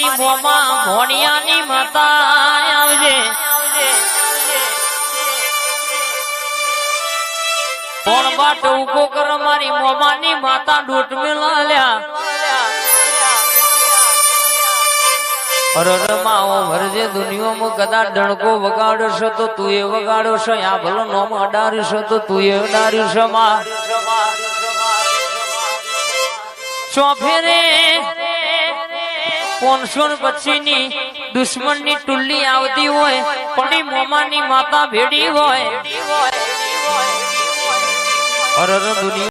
મારી મોમાં મોણિયાની માતા આવજે કોણ બાટ ઉભો કર મારી મોમાની માતા ડોટ મેલાલ્યા અરરમાં ભરજે દુનિયામાં કદાચ ડણકો વગાડશો તો તું એ વગાડશો આ ભલો નોમ અડાડશો તો તું એ અડાડશો માં ચોફેરે 500 પછીની દુશ્મનની ટુલ્લી આવતી હોય પણ મોમાની માતા ભેડી હોય અરર દુનિયા